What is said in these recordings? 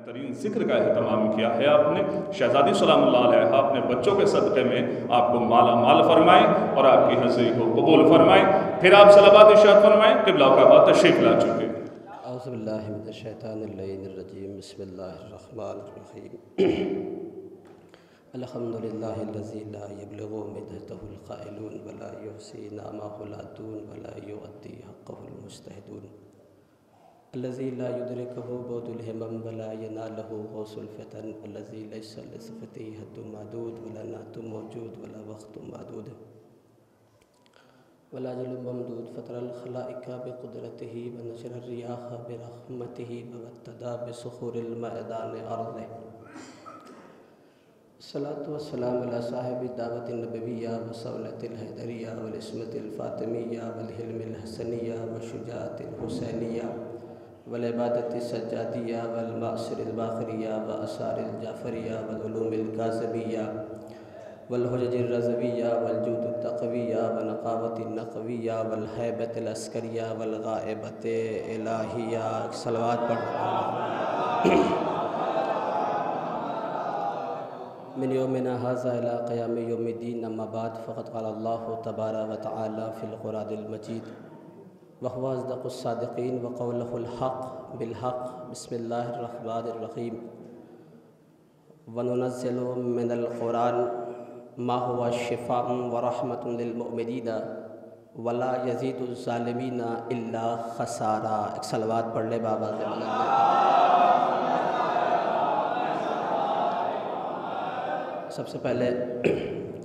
ترین ذکر کا اہتمام کیا ہے آپ نے۔ شہزادی سلام اللہ علیہ اپنے بچوں کے صدقے میں آپ کو مالا مال فرمائیں اور آپ کی حضری کو قبول فرمائیں۔ پھر آپ صلوات ارشاد فرمائیں، قبلہ کا بعد تشریف لا چکے۔ اعوذ باللہ من الشیطان اللعین الرجیم، بسم اللہ الرحمن الرحیم۔ الحمدللہ الذی لا یبلغ مدحتہ القائلون ولا یحصی نعمہ العدون ولا یؤدی حقہ المجتہدون، الذی لا یدرکہ بعد الہمم ولا ینالہ غوث الفتن، الذی لیس لصفتی حد معدود ولا نعت موجود ولا وقت معدود ولا جل ممدود، فطر الخلائق بقدرتہ ونشر الریاح برحمتہ وابتدى بسخور المیدان ارضہ۔ الصلاة والسلام علی صاحب دعوت النبویہ وصولۃ الحیدریہ والعصمۃ الفاطمیہ والحلم الحسنیہ والشجاعۃ الحسینیہ والعبادت السجادیہ والمعصر الباخریہ وآثار الجعفریہ والعلوم الکاظمیہ والحجج الرضویہ والجود التقویہ ونقاوت النقویہ والہیبت العسکریہ والغائبت الہیہ۔ صلوات پڑھ من یومنا ھذا الی قیام یوم الدین، اما بعد، فقد قال اللہ تبارک و تعالی فی القرآن المجید وهو اصدق الصادقین وقولہ الحق بالحق۔ بسم اللہ الرحمن الرحیم۔ وننزل من القرآن ما هو شفاء ورحمۃ للمؤمنین ولا یزید الظالمین الا خسارا۔ ایک صلوات پڑھ لے بابا سے سب سے پہلے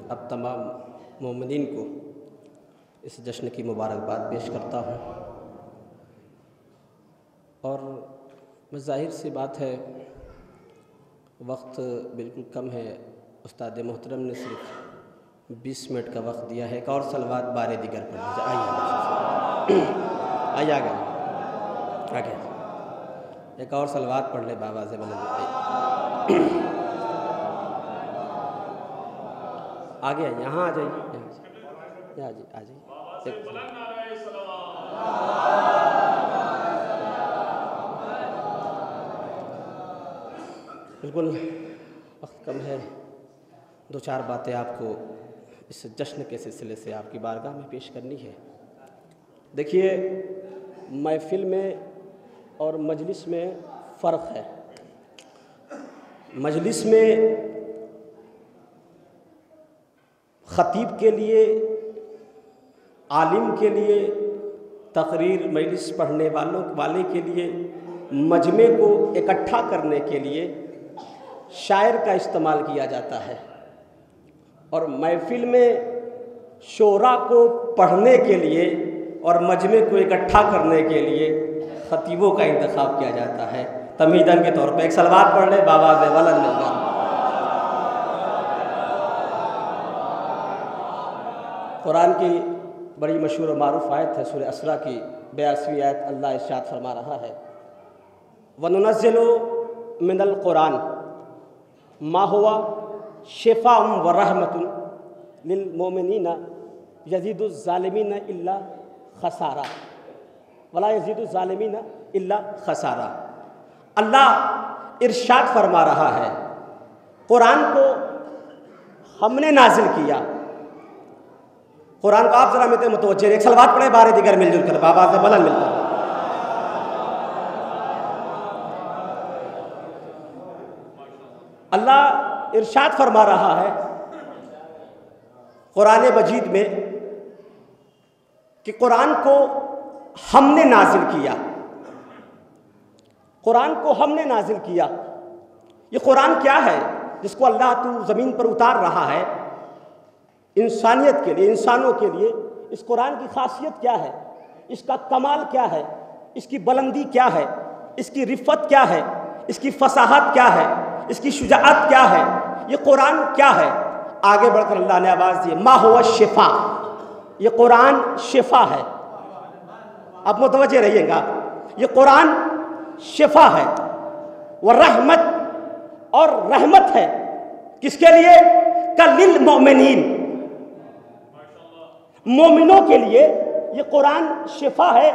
اب تمام مومنین کو اس جشن کی مبارکباد پیش کرتا ہوں، اور ظاہر سی بات ہے وقت بالکل کم ہے، استاد محترم نے صرف 20 منٹ کا وقت دیا ہے۔ ایک اور صلوات بار دیگر پڑھ لیجیے۔ آئیے آگے ایک اور صلوات پڑھ لے بابا سے آگے یہاں آ جائیے، یہاں آ جائیے۔ بالکل وقت کم ہے، دو چار باتیں آپ کو اس جشن کے سلسلے سے آپ کی بارگاہ میں پیش کرنی ہے۔ دیکھیے، محفل میں اور مجلس میں فرق ہے۔ مجلس میں خطیب کے لیے، عالم کے لیے، تقریر مجلس پڑھنے والے کے لیے، مجمع کو اکٹھا کرنے کے لیے شاعر کا استعمال کیا جاتا ہے، اور محفل میں شعراء کو پڑھنے کے لیے اور مجمع کو اکٹھا کرنے کے لیے خطیبوں کا انتخاب کیا جاتا ہے۔ تمہیدن کے طور پہ ایک صلوات پڑھ لے بابا سے ولد ملتا۔ قرآن کی بڑی مشہور و معروف آیت ہے، سورہ اسراء کی 82ویں آیت، اللہ ارشاد فرما رہا ہے، وَنُنَزِّلُ مِنَ الْقُرْآنِ مَا هُوَ شِفَاءٌ وَرَحْمَةٌ لِلْمُؤْمِنِينَ يَزِيدُ الظَّالِمِينَ إِلَّا خَسَارًا وَلَا يَزِيدُ الظَّالِمِينَ إِلَّا خَسَارًا۔ اللہ ارشاد فرما رہا ہے، قرآن کو ہم نے نازل کیا۔ قرآن کو آپ ذرا میں متوجہ، ایک صلوات پڑھے بارے دیگر مل جل کر بابا سے بلند ملتا۔ اللہ ارشاد فرما رہا ہے قرآن مجید میں کہ قرآن کو ہم نے نازل کیا۔ قرآن کو ہم نے نازل کیا۔ یہ قرآن کیا ہے جس کو اللہ تو زمین پر اتار رہا ہے انسانیت کے لیے، انسانوں کے لیے؟ اس قرآن کی خاصیت کیا ہے؟ اس کا کمال کیا ہے؟ اس کی بلندی کیا ہے؟ اس کی رفت کیا ہے؟ اس کی فصاحت کیا ہے؟ اس کی شجاعت کیا ہے؟ یہ قرآن کیا ہے؟ آگے بڑھ کر اللہ نے آواز دی، ما ہوا شفا، یہ قرآن شفا ہے۔ آپ متوجہ رہیے گا، یہ قرآن شفا ہے، وہ رحمت اور رحمت ہے۔ کس کے لیے؟ للمؤمنین، مومنوں کے لیے یہ قرآن شفا ہے،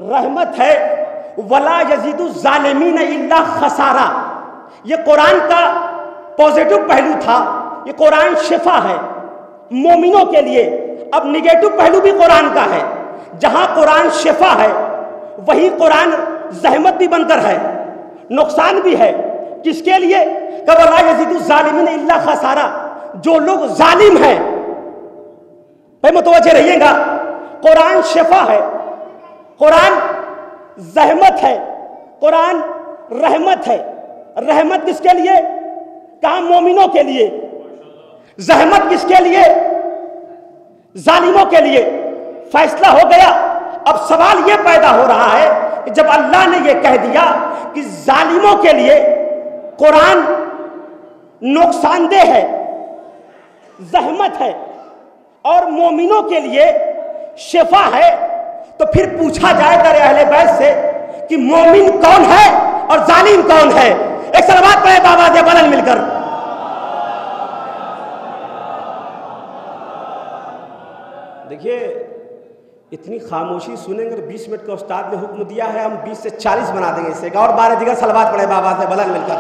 رحمت ہے، ولا یزید الظالمین الا خسارا، یہ قرآن کا پازیٹو پہلو تھا، یہ قرآن شفا ہے مومنوں کے لیے۔ اب نگیٹو پہلو بھی قرآن کا ہے، جہاں قرآن شفا ہے وہی قرآن زحمت بھی بن کر ہے، نقصان بھی ہے۔ کس کے لیے؟ کہ ولا یزید الظالمین الا خسارا، جو لوگ ظالم ہیں۔ بھائی متوجہ رہیے گا، قرآن شفا ہے، قرآن زحمت ہے، قرآن رحمت ہے۔ رحمت کس کے لیے؟ کہاں؟ مومنوں کے لیے۔ زحمت کس کے لیے؟ ظالموں کے لیے۔ فیصلہ ہو گیا۔ اب سوال یہ پیدا ہو رہا ہے کہ جب اللہ نے یہ کہہ دیا کہ ظالموں کے لیے قرآن نقصان دہ ہے، زحمت ہے، اور مومنوں کے لیے شفا ہے، تو پھر پوچھا جائے در اہل بیت سے کہ مومن کون ہے اور ظالم کون ہے؟ ایک صلوات پڑھیں بابا سے بلند مل کر۔ دیکھیے اتنی خاموشی سنیں گے، 20 منٹ کا استاد نے حکم دیا ہے، ہم 20 سے 40 بنا دیں گے اسے، اور 12 دیگر صلوات پڑھیں بابا سے بلند مل کر،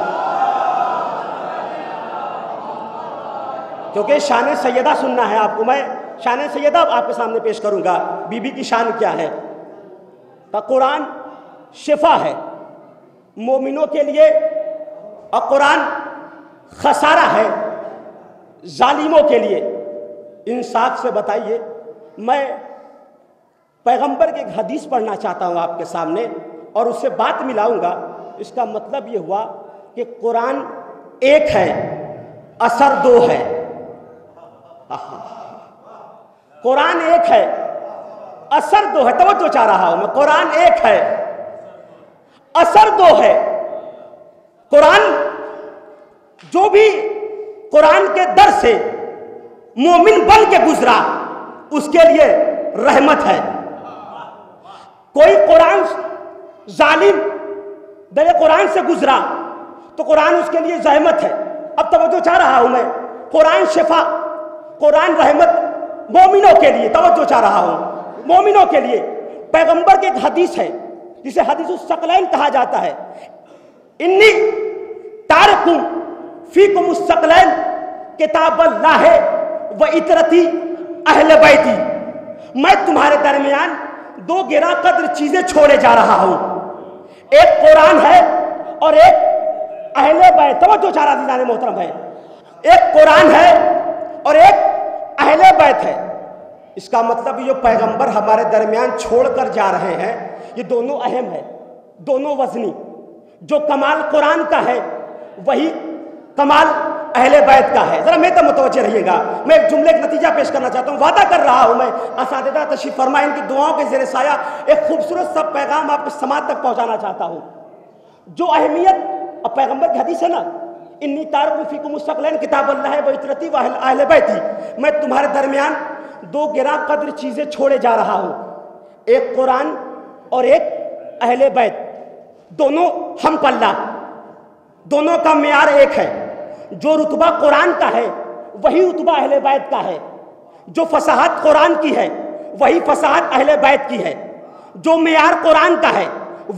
کیونکہ شان سیدہ سننا ہے آپ کو۔ میں شان سیدہ آپ کے سامنے پیش کروں گا، بی بی کی شان کیا ہے۔ تو قرآن شفا ہے مومنوں کے لیے، اور قرآن خسارہ ہے ظالموں کے لیے۔ انصاف سے بتائیے، میں پیغمبر کی ایک حدیث پڑھنا چاہتا ہوں آپ کے سامنے، اور اس سے بات ملاؤں گا۔ اس کا مطلب یہ ہوا کہ قرآن ایک ہے، اثر دو ہے۔ قرآن ایک ہے، اثر دو ہے۔ توجہ چاہ رہا ہوں میں، قرآن ایک ہے، اثر دو ہے۔ قرآن جو بھی قرآن کے در سے مومن بن کے گزرا اس کے لیے رحمت ہے۔ کوئی قرآن ظالم در قرآن سے گزرا تو قرآن اس کے لیے زحمت ہے۔ اب توجہ چاہ رہا ہوں میں، قرآن شفا، قرآن رحمت مومنوں کے لیے۔ توجہ چاہ رہا ہوں، مومنوں کے لیے۔ پیغمبر کی ایک حدیث ہے جسے حدیث الثقلین کہا جاتا ہے، انی تارکم فیکم الثقلین کتاب اللہ و اطرتی اہل بیتی، میں تمہارے درمیان دو گراں قدر چیزیں چھوڑے جا رہا ہوں، ایک قرآن ہے اور ایک اہل بیت۔ توجہ چاہ رہا عزیزان محترم ہے، ایک قرآن ہے اور ایک اہل بیت ہے۔ اس کا مطلب یہ پیغمبر ہمارے درمیان چھوڑ کر جا رہے ہیں، یہ دونوں اہم ہے، دونوں وزنی۔ جو کمال قرآن کا ہے وہی کمال اہل بیت کا ہے۔ ذرا میں تو متوجہ رہیے گا، میں ایک جملے کا نتیجہ پیش کرنا چاہتا ہوں، وعدہ کر رہا ہوں میں اساتذہ تشریف فرمائے ان کی دعاؤں کے زیر سایہ ایک خوبصورت سا پیغام آپ کے سماعت تک پہنچانا چاہتا ہوں۔ جو اہمیت اب پیغمبر کی حدیث ہے نا، انی تارکم فیکم الثقلین کتاب اللہ و اطرتی و اہل بیتی، میں تمہارے درمیان دو گراں قدر چیزیں چھوڑے جا رہا ہوں، ایک قرآن اور ایک اہل بیت، دونوں ہم پلہ، دونوں کا معیار ایک ہے۔ جو رتبہ قرآن کا ہے وہی رتبہ اہل بیت کا ہے، جو فصاحت قرآن کی ہے وہی فصاحت اہل بیت کی ہے، جو معیار قرآن کا ہے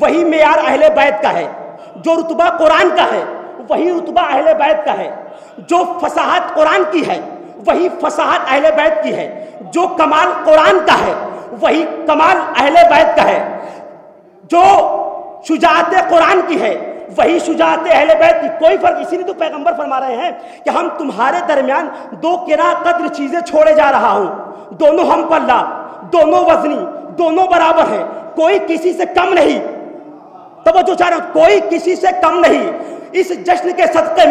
وہی معیار اہل بیت کا ہے، جو رتبہ قرآن کا ہے وہی رتبہ اہل بیت کا ہے، جو فصاحت قرآن کی ہے وہی فصاحت اہل بیت کی ہے، جو کمال قرآن کا ہے وہی کمال اہل بیت کا ہے، جو شجاعت قرآن کی ہے وہی شجاعت اہل بیت کی۔ کوئی فرق، اسی لیے تو پیغمبر فرما رہے ہیں کہ ہم تمہارے درمیان دو گراں قدر چیزیں چھوڑے جا رہا ہوں، دونوں ہم پلہ، دونوں وزنی، دونوں برابر ہیں، کوئی کسی سے کم نہیں۔ توجہ چاہ رہا ہوں، کوئی کسی سے کم نہیں۔ اس جشن کے صدقے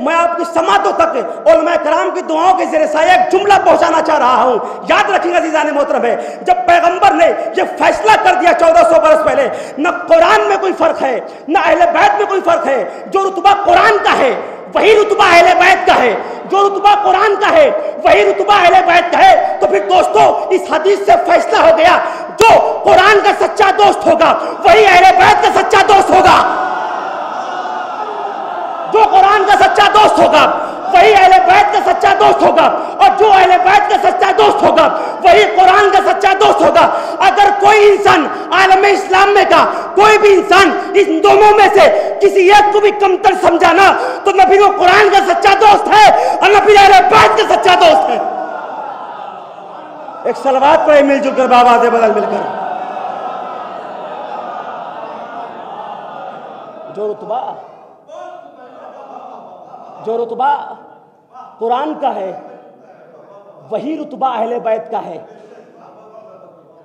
میں آپ کی سماعتوں تک علماء کرام کی دعاؤں کے زیر سایہ ایک جملہ پہنچانا چاہ رہا ہوں۔ یاد رکھیں گے عزیزان محترم ہے، جب پیغمبر نے یہ فیصلہ کر دیا 1400 برس پہلے، نہ قرآن میں کوئی فرق ہے نہ اہل بیت میں کوئی فرق ہے، جو رتبہ قرآن کا ہے وہی رتبہ اہل بیت کا ہے، جو رتبہ قرآن کا ہے وہی رتبہ اہل بیت کا ہے۔ تو پھر دوستو اس حدیث سے فیصلہ ہو گیا، جو قرآن کا سچا دوست ہوگا وہی اہل بیت کا سچا دوست ہوگا، جو قرآن کا سچا دوست ہوگا وہی اہل بیت کا سچا دوست ہوگا، اور جو اہل بیت کا سچا دوست ہوگا وہی قرآن کا سچا دوست ہوگا۔ اگر کوئی انسان عالم اسلام میں کا کوئی بھی انسان ان دونوں میں سے کسی ایک کو بھی کمتر سمجھانا تو نہ پھر وہ قرآن کا سچا دوست ہے اور نہ پھر اہل بیت کا سچا دوست ہے۔ ایک صلوات پڑھے مل جل کر، بآواز بدل مل کر۔ جو رتبہ قرآن کا ہے وہی رتبہ اہل بیت کا ہے۔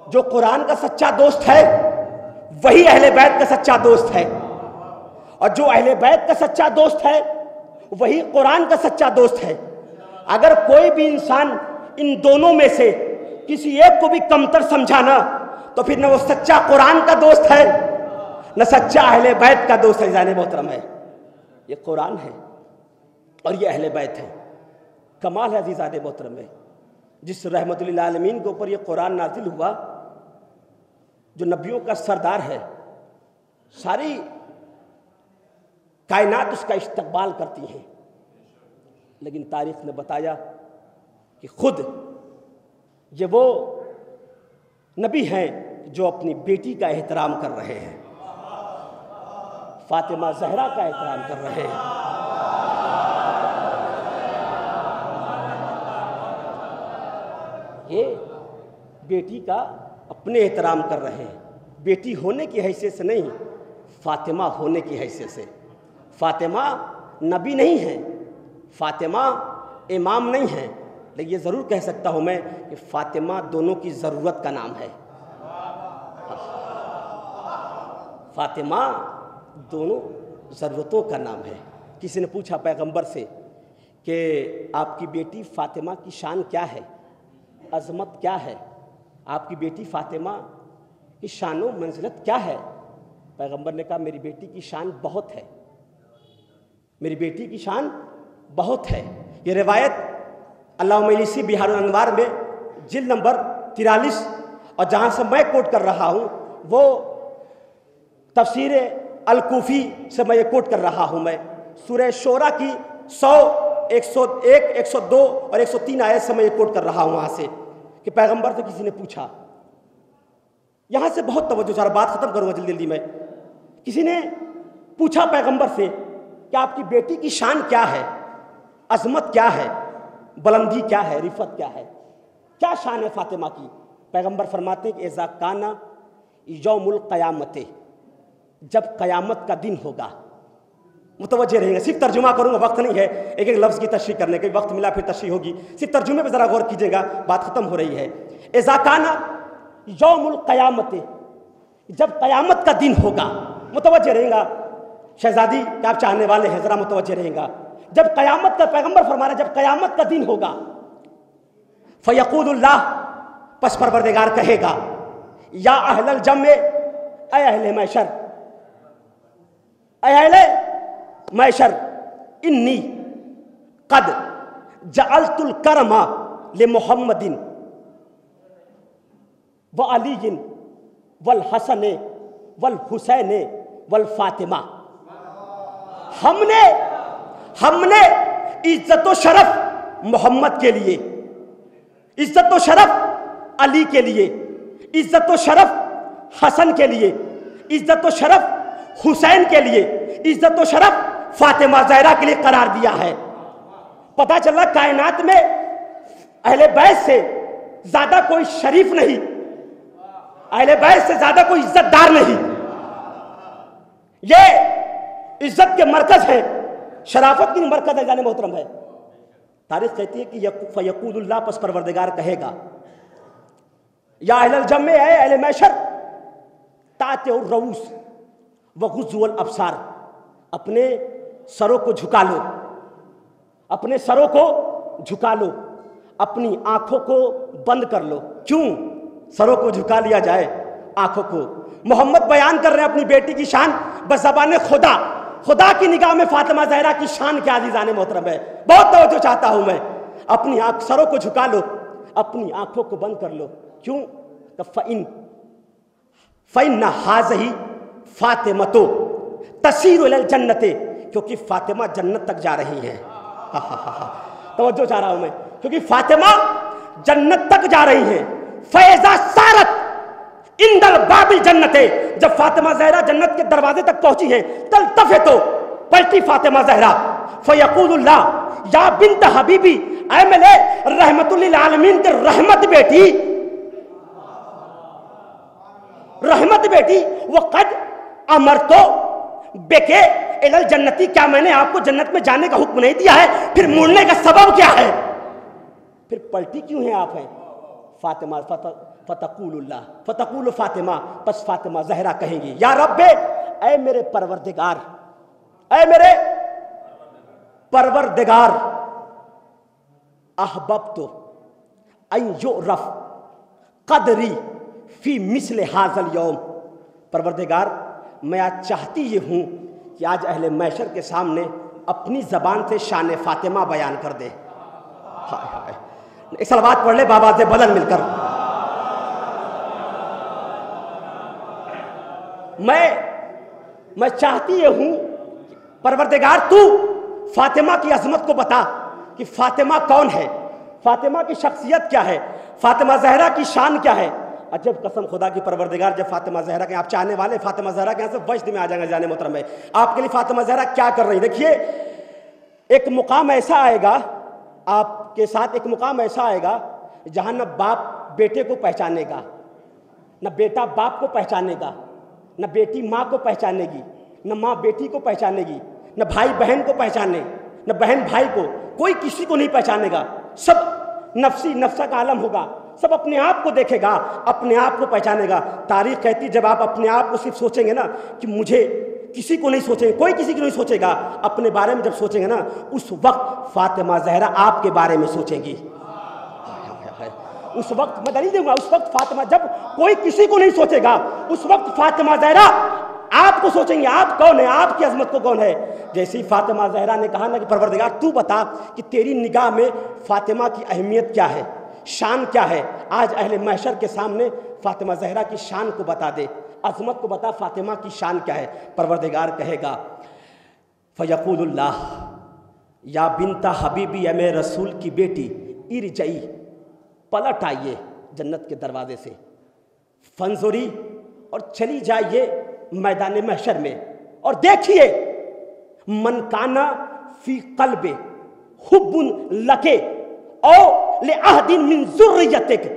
جو قرآن کا سچا دوست ہے وہی اہل بیت کا سچا دوست ہے، اور جو اہل بیت کا سچا دوست ہے وہی قرآن کا سچا دوست ہے۔ اگر کوئی بھی انسان ان دونوں میں سے کسی ایک کو بھی کمتر سمجھانا تو پھر نہ وہ سچا قرآن کا دوست ہے نہ سچا اہل بیت کا دوست ہے۔ عزیزان محترم ہے، یہ قرآن ہے اور یہ اہل بیت ہے۔ کمال ہے عزیزان محترم ہے، جس رحمت للعالمین کے اوپر یہ قرآن نازل ہوا، جو نبیوں کا سردار ہے، ساری کائنات اس کا استقبال کرتی ہیں، لیکن تاریخ نے بتایا کہ خود یہ وہ نبی ہیں جو اپنی بیٹی کا احترام کر رہے ہیں، فاطمہ زہرا کا احترام کر رہے ہیں۔ یہ بیٹی کا اپنے احترام کر رہے ہیں، بیٹی ہونے کی حیثیت سے نہیں، فاطمہ ہونے کی حیثیت سے۔ فاطمہ نبی نہیں ہے، فاطمہ امام نہیں ہے، لیکن یہ ضرور کہہ سکتا ہوں میں کہ فاطمہ دونوں کی ضرورت کا نام ہے۔ فاطمہ دونوں ضرورتوں کا نام ہے۔ کسی نے پوچھا پیغمبر سے کہ آپ کی بیٹی فاطمہ کی شان کیا ہے، عظمت کیا ہے، آپ کی بیٹی فاطمہ کی شان و منزلت کیا ہے؟ پیغمبر نے کہا میری بیٹی کی شان بہت ہے، میری بیٹی کی شان بہت ہے۔ یہ روایت علامہ مجلسی بہار الانوار میں جلد نمبر 43 اور جہاں سے میں کوٹ کر رہا ہوں وہ تفسیر الکوفی سے میں یہ کوٹ کر رہا ہوں، میں سورہ شورى کی 100، 101، 102 اور 103 آیت سے میں یہ کوٹ کر رہا ہوں وہاں سے کہ پیغمبر سے کسی نے پوچھا، یہاں سے بہت توجہ چاہ رہا، بات ختم کروں گا جلدی جلدی میں۔ کسی نے پوچھا پیغمبر سے کہ آپ کی بیٹی کی شان کیا ہے، عظمت کیا ہے، بلندی کیا ہے، رفعت کیا ہے، کیا شان ہے فاطمہ کی؟ پیغمبر فرماتے ہیں کہ اذا کان یوم القیامت، جب قیامت کا دن ہوگا، متوجہ رہیں گے، صرف ترجمہ کروں گا، وقت نہیں ہے ایک ایک لفظ کی تشریح کرنے کے، وقت ملا پھر تشریح ہوگی، صرف ترجمے پہ ذرا غور کیجئے گا، بات ختم ہو رہی ہے۔ اذا کان یوم القیامت، جب قیامت کا دن ہوگا، متوجہ رہیں گا شہزادی کہ آپ چاہنے والے ہیں، ذرا متوجہ رہیں گا، جب قیامت کا، پیغمبر فرما رہے ہیں جب قیامت کا دن ہوگا، فیقول اللہ، پس پروردگار کہے گا، یا اہل الجمع، اے اہل محشر، اے اہل محشر، انی قد جعلت الکرم لمحمد وعلی والحسن والحسین والفاطمہ، ہم نے عزت و شرف محمد کے لیے، عزت و شرف علی کے لیے، عزت و شرف حسن کے لیے، عزت و شرف حسین کے لیے، عزت و شرف فاطمہ زہرا کے لیے قرار دیا ہے۔ پتہ چلا کائنات میں اہل بیت سے زیادہ کوئی شریف نہیں، اہل بیت سے زیادہ کوئی عزت دار نہیں، یہ عزت کے مرکز ہے، شرافت کی مرکز ہے، جانے محترم ہے۔ تاریخ کہتی ہے کہ فیقول اللہ، پس پروردگار کہے گا، یا اہل الجمع، اے اہل محشر، تاتع الرؤوس وغضوا الابصار، اپنے سروں کو جھکا لو، اپنے سروں کو جھکا لو، اپنی آنکھوں کو بند کر لو۔ کیوں سروں کو جھکا لیا جائے، آنکھوں کو؟ محمد بیان کر رہے ہیں اپنی بیٹی کی شان بزبان خدا، خدا کی نگاہ میں فاطمہ زہرا کی شان کیا عزیزان محترم ہے، بہت توجہ چاہتا ہوں میں۔ اپنی سروں کو جھکا لو، اپنی آنکھوں کو بند کر لو، کیوں؟ فَإِنَّ هَٰذِهِ فَاطِمَةُ تَسِيرُ إِلَى الْجَنَّةِ، کیونکہ فاطمہ جنت تک جا رہی ہیں، توجہ چاہ رہا ہوں میں، کیونکہ فاطمہ جنت تک جا رہی ہیں. فیضا سارت اندل باب الجنت، جب فاطمہ زہرا جنت کے دروازے تک پہنچی ہیں، تلتفتو، پلٹی فاطمہ زہرا، فیقول اللہ یا بنت حبیبی، اے میرے رحمت للعالمین کے رحمت بیٹی، رحمت بیٹی، وقد امرتو بکے الی الجنتی، کیا میں نے آپ کو جنت میں جانے کا حکم نہیں دیا ہے؟ پھر مڑنے کا سبب کیا ہے؟ پھر پلٹی کیوں ہیں آپ ہیں؟ فاطمہ فتقول اللہ، فتقول فاطمہ، پس فاطمہ زہرا کہیں گی یا رب، اے میرے پروردگار، اے میرے پروردگار، احببت ان یعرف قدری فی مثل ھذا اليوم، پروردگار میں آج چاہتی یہ ہوں کہ آج اہل محشر کے سامنے اپنی زبان سے شان فاطمہ بیان کر دے. ہائے ہائے، ایک صلوات پڑھ لے بابا سے بلند مل کر. میں چاہتی یہ ہوں پروردگار تو فاطمہ کی عظمت کو بتا کہ فاطمہ کون ہے، فاطمہ کی شخصیت کیا ہے، فاطمہ زہرا کی شان کیا ہے. عجب قسم خدا کی پروردگار، جب فاطمہ زہرا کے آپ چاہنے والے فاطمہ زہرا کے یہاں سے وجد میں آ جائیں گے جانے محترم ہے. آپ کے لیے فاطمہ زہرا کیا کر رہی ہیں؟ دیکھیے ایک مقام ایسا آئے گا آپ کے ساتھ، ایک مقام ایسا آئے گا جہاں نہ باپ بیٹے کو پہچانے گا، نہ بیٹا باپ کو پہچانے گا، نہ بیٹی ماں کو پہچانے گی، نہ ماں بیٹی کو پہچانے گی، نہ بھائی بہن کو پہچانے، نہ بہن بھائی کو، کوئی کسی کو نہیں پہچانے گا. سب نفسی نفسہ کا عالم ہوگا، سب اپنے آپ کو دیکھے گا، اپنے آپ کو پہچانے گا. تاریخ کہتی جب آپ اپنے آپ کو صرف سوچیں گے نا کہ مجھے، کسی کو نہیں سوچیں گے، کوئی کسی کو نہیں سوچے گا، اپنے بارے میں جب سوچیں گے نا اس وقت فاطمہ زہرا آپ کے بارے میں سوچیں گی. اس وقت میں دلیل دوں گا، اس وقت فاطمہ، جب کوئی کسی کو نہیں سوچے گا اس وقت فاطمہ زہرا آپ کو سوچیں گے، آپ کون ہیں، آپ کی عظمت کو کون ہے. جیسے ہی فاطمہ زہرا نے کہا نا کہ پروردگار تو بتا کہ تیری نگاہ میں فاطمہ کی اہمیت کیا ہے، شان کیا ہے، آج اہل محشر کے سامنے فاطمہ زہرا کی شان کو بتا دے، عظمت کو بتا، فاطمہ کی شان کیا ہے. پروردگار کہے گا فیقول اللہ یا بنت حبیبی، اے میرے رسول کی بیٹی، ارجعی، پلٹ آئیے جنت کے دروازے سے، فنظری، اور چلی جائیے میدان محشر میں، اور دیکھیے من کانا فی قلب حب لکے او لأحد من ذریتک،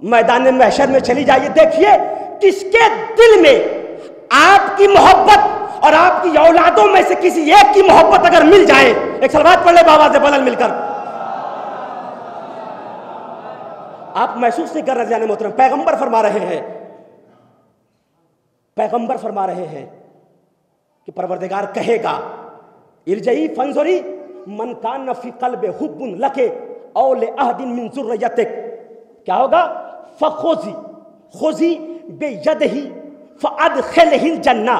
میدان محشر میں چلی جائیے، دیکھیے کس کے دل میں آپ کی محبت اور آپ کی اولادوں میں سے کسی ایک کی محبت اگر مل جائے. ایک صلوات پڑھ لے بابا سے بلند مل کر. آپ محسوس نہیں کر رہے جانے محترم، پیغمبر فرما رہے ہیں، پیغمبر فرما رہے ہیں کہ پروردگار کہے گا ارجعی فانظری من کان فی قلب حب لکے او لأحد من ذریتک، کیا ہوگا؟ فخذی بیدہ فادخلہ الجنہ،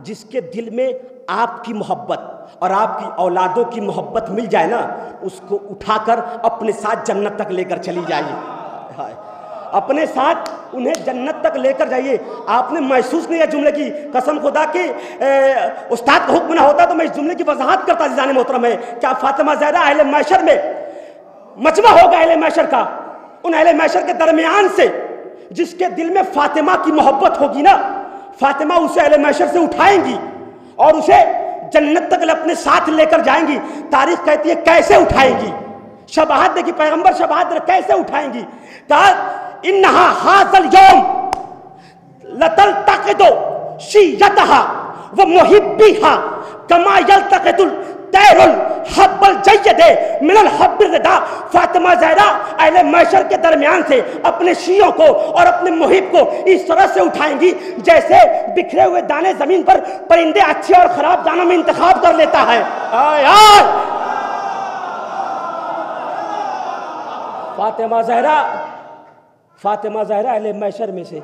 جس کے دل میں آپ کی محبت اور آپ کی اولادوں کی محبت مل جائے نا، اس کو اٹھا کر اپنے ساتھ جنت تک لے کر چلی جائیے، اپنے ساتھ انہیں جنت تک لے کر جائیے. آپ نے محسوس نہیں ہے جملے کی، قسم خدا کی استاد کا حکم نہ ہوتا تو میں اس جملے کی وضاحت کرتا عزیزان محترم ہے. کیا فاطمہ زہرا اہل محشر میں مجمع ہوگا، اہل محشر کا، ان اہل محشر کے درمیان سے جس کے دل میں فاطمہ کی محبت ہوگی نا، فاطمہ اسے اہل محشر سے اٹھائیں گی اور اسے جنت تک اپنے ساتھ لے کر جائیں گی. تاریخ کہتی ہے کیسے اٹھائیں گی، شباہت دیکھی، پیغمبر شباہت دے کیسے اٹھائیں گی. کہا انہا ھذا اليوم لتلتقط شیتھا ومحبیھا کما یلتقط الطیر الحب الجید من الحب الردیء. فاطمہ زہرا اہل محشر کے درمیان سے اپنے شیعوں کو اور اپنے محب کو اس طرح سے اٹھائیں گی جیسے بکھرے ہوئے دانے زمین پر پرندے اچھے اور خراب دانوں میں انتخاب کر لیتا ہے. فاطمہ زہرا اہل محشر میں سے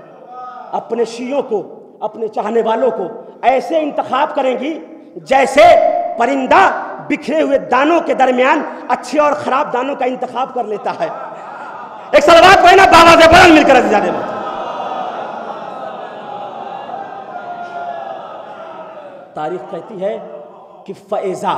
اپنے شیعوں کو، اپنے چاہنے والوں کو ایسے انتخاب کریں گی جیسے پرندہ بکھرے ہوئے دانوں کے درمیان اچھے اور خراب دانوں کا انتخاب کر لیتا ہے. ایک صلوات پڑھنا بابا سے بلند مل کر عزیزان محترم. تاریخ کہتی ہے کہ فَإِذَا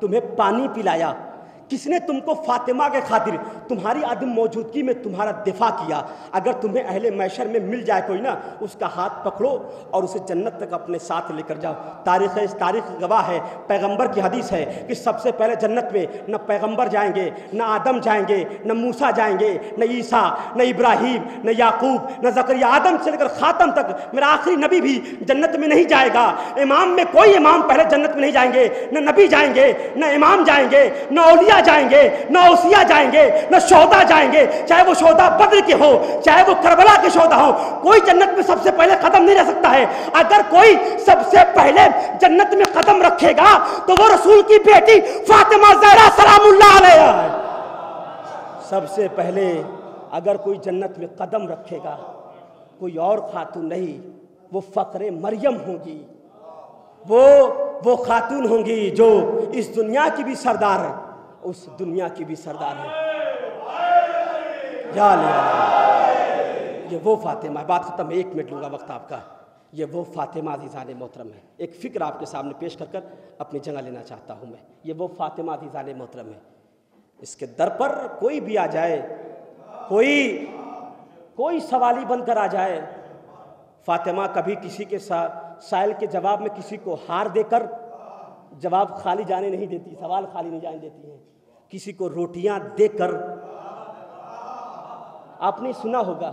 تمہیں پانی پلایا؟ کس نے تم کو فاطمہ کے خاطر تمہاری عدم موجودگی میں تمہارا دفاع کیا؟ اگر تمہیں اہل محشر میں مل جائے کوئی نا، اس کا ہاتھ پکڑو اور اسے جنت تک اپنے ساتھ لے کر جاؤ۔ تاریخ گواہ ہے، پیغمبر کی حدیث ہے کہ سب سے پہلے جنت میں نہ پیغمبر جائیں گے، نہ آدم جائیں گے، نہ موسیٰ جائیں گے، نہ عیسیٰ، نہ ابراہیم، نہ یعقوب، نہ زکریا۔ آدم سے لے کر خاتم تک میرا آخری نبی بھی جنت میں نہیں جائے گا۔ امام میں کوئی امام پہلے جنت میں نہیں جائیں گے، نہ نبی جائیں گے، نہ امام جائیں گے، نہ اولیاء جائیں گے، نہ اوصیاء جائیں گے، نہ شہداء جائیں گے، چاہے وہ شہداء بدر کے ہو، چاہے وہ کربلا کے شہداء ہو۔ کوئی جنت میں سب سے پہلے قدم نہیں رکھ سکتا ہے۔ اگر کوئی سب سے پہلے جنت میں قدم رکھے گا تو وہ رسول کی بیٹی فاطمہ زہرا سلام اللہ علیہا ہے۔ سب سے پہلے اگر کوئی جنت میں قدم رکھے گا کوئی اور خاتون نہیں، وہ فقر مریم ہوں گی، وہ خاتون ہوں گی جو اس دنیا کی بھی سردار ہے، اس دنیا کی بھی سردار ہے۔ یا یہ وہ فاطمہ ہے۔ بات ختم، 1 منٹ لوں گا وقت آپ کا۔ یہ وہ فاطمہ عزیزان محترم ہے۔ ایک فکر آپ کے سامنے پیش کر اپنی جگہ لینا چاہتا ہوں میں۔ یہ وہ فاطمہ عزیزان محترم ہے، اس کے در پر کوئی بھی آ جائے، کوئی سوالی بن کر آ جائے، فاطمہ کبھی کسی کے سائل کے جواب میں کسی کو ہار دے کر جواب خالی جانے نہیں دیتی، سوال خالی نہیں جانے دیتی ہیں۔ کسی کو روٹیاں دے کر، آپ نے سنا ہوگا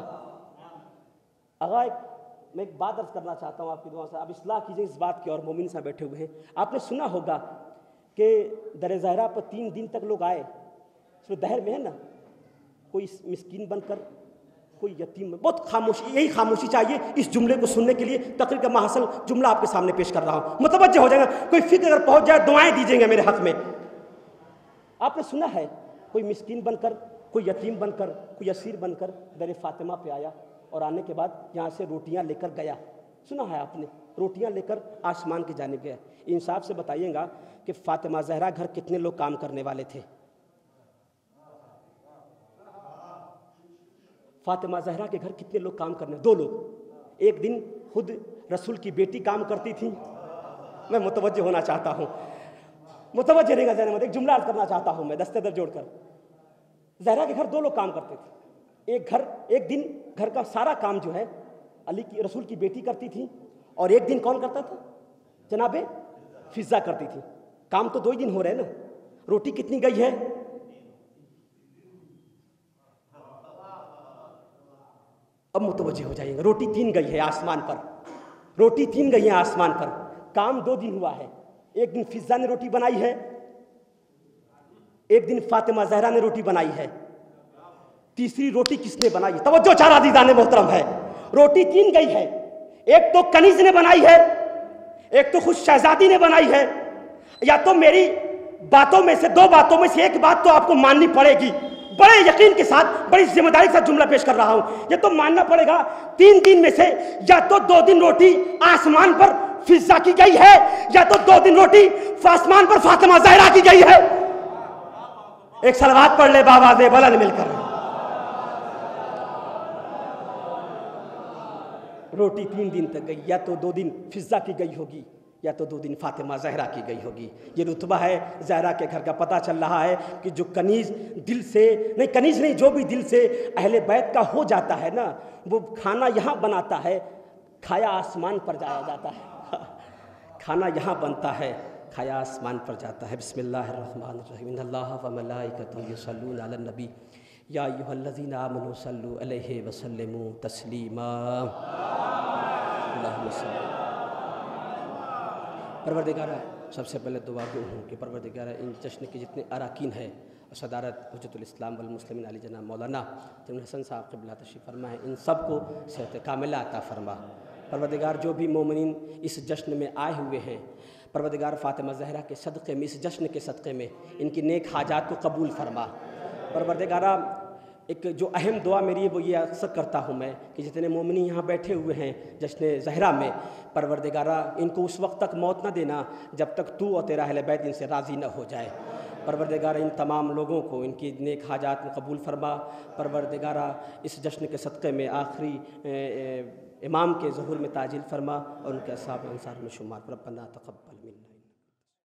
آغا، میں ایک بات عرض کرنا چاہتا ہوں آپ کی دعا سے، آپ اصلاح کیجئے اس بات کی، اور مومن صاحب بیٹھے ہوئے ہیں۔ آپ نے سنا ہوگا کہ در زہرا پر 3 دن تک لوگ آئے، اس دہر میں ہے نا، کوئی مسکین بن کر، کوئی یتیم، بہت خاموشی، یہی خاموشی چاہیے اس جملے کو سننے کے لیے۔ تقریر کا ماحصل جملہ آپ کے سامنے پیش کر رہا ہوں، متوجہ ہو جائے گا۔ کوئی فکر اگر پہنچ جائے دعائیں دیجئے گا میرے حق میں۔ آپ نے سنا ہے کوئی مسکین بن کر، کوئی یتیم بن کر، کوئی اسیر بن کر در فاطمہ پہ آیا، اور آنے کے بعد یہاں سے روٹیاں لے کر گیا۔ سنا ہے آپ نے؟ روٹیاں لے کر آسمان کی جانب گیا۔ انصاف سے بتائیے گا کہ فاطمہ زہرا گھر کتنے لوگ کام کرنے والے تھے؟ فاطمہ زہرا کے گھر کتنے لوگ کام کرنے؟ 2 لوگ۔ ایک دن خود رسول کی بیٹی کام کرتی تھی۔ میں متوجہ ہونا چاہتا ہوں، متوجہ رہے گا ذہن میں، ایک جملہ عرض کرنا چاہتا ہوں میں دستے در جوڑ کر۔ زہرا کے گھر 2 لوگ کام کرتے تھے۔ ایک دن گھر کا سارا کام جو ہے علی کی، رسول کی بیٹی کرتی تھی، اور ایک دن کون کرتا تھا؟ جناب فضہ کرتی تھی۔ کام تو 2 ہی دن ہو رہے نا۔ روٹی کتنی گئی ہے؟ اب متوجہ ہو جائیے گا، روٹی 3 گئی ہے آسمان پر، روٹی 3 گئی ہیں آسمان پر۔ کام 2 دن ہوا ہے۔ ایک دن فضہ نے روٹی بنائی ہے، ایک دن فاطمہ زہرا نے روٹی بنائی ہے۔ تیسری روٹی کس نے بنائی؟ توجہ چار عزیزان محترم ہے، روٹی 3 گئی ہے۔ ایک تو کنیز نے بنائی ہے، ایک تو خود شہزادی نے بنائی ہے۔ یا تو میری باتوں میں سے 2 باتوں میں سے ایک بات تو آپ کو ماننی پڑے گی، بڑے یقین کے ساتھ، بڑی ذمہ داری کے ساتھ جملہ پیش کر رہا ہوں۔ یہ تو ماننا پڑے گا 3 دن میں سے یا تو 2 دن روٹی آسمان پر فضہ کی گئی ہے، یا تو 2 دن روٹی آسمان پر فاطمہ زہرا کی گئی ہے۔ ایک صلوات پڑھ لے بآواز بلند مل کر۔ روٹی 3 دن تک گئی، یا تو 2 دن فضہ کی گئی ہوگی، یا تو 2 دن فاطمہ زہرا کی گئی ہوگی۔ یہ رتبہ ہے زہرا کے گھر کا۔ پتہ چل رہا ہے کہ جو کنیز دل سے نہیں، کنیز نہیں، جو بھی دل سے اہل بیت کا ہو جاتا ہے نا، وہ کھانا یہاں بناتا ہے، کھایا آسمان پر جایا جاتا ہے۔ کھانا یہاں بنتا ہے، کھایا آسمان پر جاتا ہے۔ بسم اللہ الرحمن الرحیم۔ ان اللہ و ملائکتہ یصلون علی النبی یا ایھا الذین آمنوا صلوا علیہ وسلموا تسلیما۔ اللہم صل۔ پروردگارہ، سب سے پہلے دعا گو ہوں کہ پروردگارہ ان جشن کے جتنے اراکین ہیں، صدارت حجت الاسلام والمسلمین علی جناب مولانا تیمور حسن صاحب قبلہ تشریف فرما ہے، ان سب کو صحت کاملہ عطا فرما۔ پروردگار جو بھی مومنین اس جشن میں آئے ہوئے ہیں، پروردگار فاطمہ زہرا کے صدقے میں، اس جشن کے صدقے میں ان کی نیک حاجات کو قبول فرما۔ پروردگارہ ایک جو اہم دعا میری ہے وہ یہ اکثر کرتا ہوں میں کہ جتنے مومنین یہاں بیٹھے ہوئے ہیں جشن زہرا میں، پروردگارہ ان کو اس وقت تک موت نہ دینا جب تک تو اور تیرا اہل بیت ان سے راضی نہ ہو جائے۔ پروردگارہ ان تمام لوگوں کو ان کی نیک حاجات میں قبول فرما۔ پروردگارہ اس جشن کے صدقے میں آخری امام کے ظہور میں تعجیل فرما اور ان کے اصحاب انصار میں شمار۔ ربنا تقبل